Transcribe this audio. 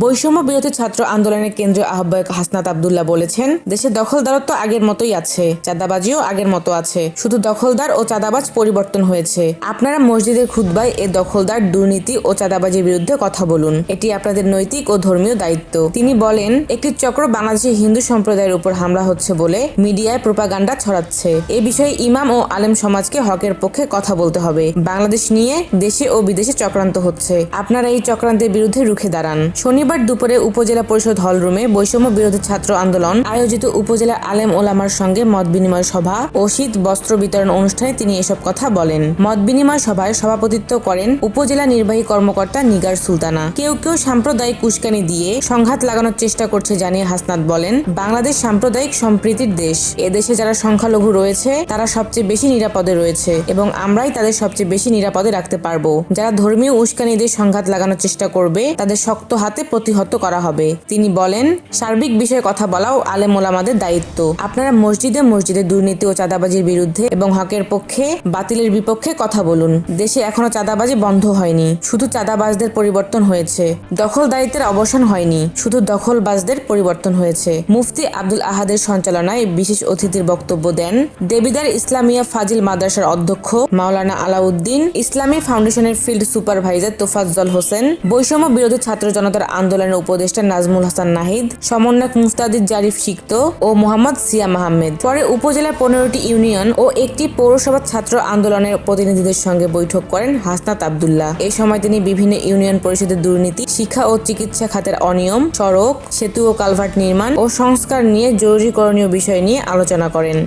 বৈষম্য বিরোধী ছাত্র আন্দোলনের কেন্দ্রীয় আহ্বায়ক হাসনাত আব্দুল্লাহ বলেছেন, দেশে দখলদারত্ব আগের মতোই আছে, চাঁদাবাজিও আগের মতো আছে, শুধু দখলদার ও চাঁদাবাজ পরিবর্তন হয়েছে। আপনারা মসজিদের খুতবায় এ দখলদার, দুর্নীতি ও চাঁদাবাজির বিরুদ্ধে কথা বলুন, এটি আপনাদের নৈতিক ও ধর্মীয় দায়িত্ব। তিনি বলেন, একটি চক্র বাংলাদেশে হিন্দু সম্প্রদায়ের উপর হামলা হচ্ছে বলে মিডিয়ায় প্রোপাগান্ডা ছড়াচ্ছে। এ বিষয়ে ইমাম ও আলেম সমাজকে হকের পক্ষে কথা বলতে হবে। বাংলাদেশ নিয়ে দেশে ও বিদেশে চক্রান্ত হচ্ছে, আপনারা এই চক্রান্তের বিরুদ্ধে রুখে দাঁড়ান। শনিবার দুপুরে উপজেলা পরিষদ হলরুমে বৈষম্য বিরোধী ছাত্র আন্দোলন আয়োজিত উপজেলা আলেম ওলামার সঙ্গে মত বিনিময় সভা ও শীত বস্ত্র বিতরণ অনুষ্ঠানে তিনি এসব কথা বলেন। মত বিনিময় সভায় সভাপতিত্ব করেন উপজেলা নির্বাহী কর্মকর্তা নিগার সুলতানা। কেউ কেউ সাম্প্রদায়িক উস্কানি দিয়ে সংঘাত লাগানোর চেষ্টা করছে জানিয়ে হাসনাত বলেন, বাংলাদেশ সাম্প্রদায়িক সম্প্রীতির দেশ। এদেশে যারা সংখ্যালঘু রয়েছে তারা সবচেয়ে বেশি নিরাপদে রয়েছে এবং আমরাই তাদের সবচেয়ে বেশি নিরাপদে রাখতে পারবো। যারা ধর্মীয় উস্কানি দিয়ে সংঘাত লাগানোর চেষ্টা করবে তাদের শক্ত হাতে প্রতিহত করা হবে। তিনি বলেন, সার্বিক বিষয়ে কথা বলাও আলেম ওলামাদের দায়িত্ব। আপনারা মসজিদে মসজিদে দুর্নীতি ও চাঁদাবাজির বিরুদ্ধে এবং হকের পক্ষে, বাতিলের বিপক্ষে কথা বলুন। দেশে এখনো চাঁদাবাজি বন্ধ হয়নি, শুধু চাঁদাবাজদের পরিবর্তন হয়েছে। দখলদারিত্বের অবসান হয়নি, শুধু দখলবাজদের পরিবর্তন হয়েছে। মুফতি আব্দুল আহাদের সঞ্চালনায় বিশেষ অতিথির বক্তব্য দেন দেবিদার ইসলামিয়া ফাজিল মাদ্রাসার অধ্যক্ষ মাওলানা আলাউদ্দিন, ইসলামী ফাউন্ডেশনের ফিল্ড সুপারভাইজার তোফাজ্জল হোসেন, বৈষম্য বিরোধী ছাত্র জনতার আন্দোলনের উপদেষ্টা নাজমুল হাসান নাহিদ, সমন্বয়ক মুফতাদির জারিফ সিক্ত ও মোহাম্মদ সিয়াম আহমেদ। পরে উপজেলার 15টি ইউনিয়ন ও একটি পৌরসভার ছাত্র আন্দোলনের প্রতিনিধিদের সঙ্গে বৈঠক করেন হাসনাত আব্দুল্লাহ। এই সময় তিনি বিভিন্ন ইউনিয়ন পরিষদের দুর্নীতি, শিক্ষা ও চিকিৎসা খাতের অনিয়ম, সড়ক, সেতু ও কালভার্ট নির্মাণ ও সংস্কার নিয়ে জরুরি করণীয় বিষয় নিয়ে আলোচনা করেন।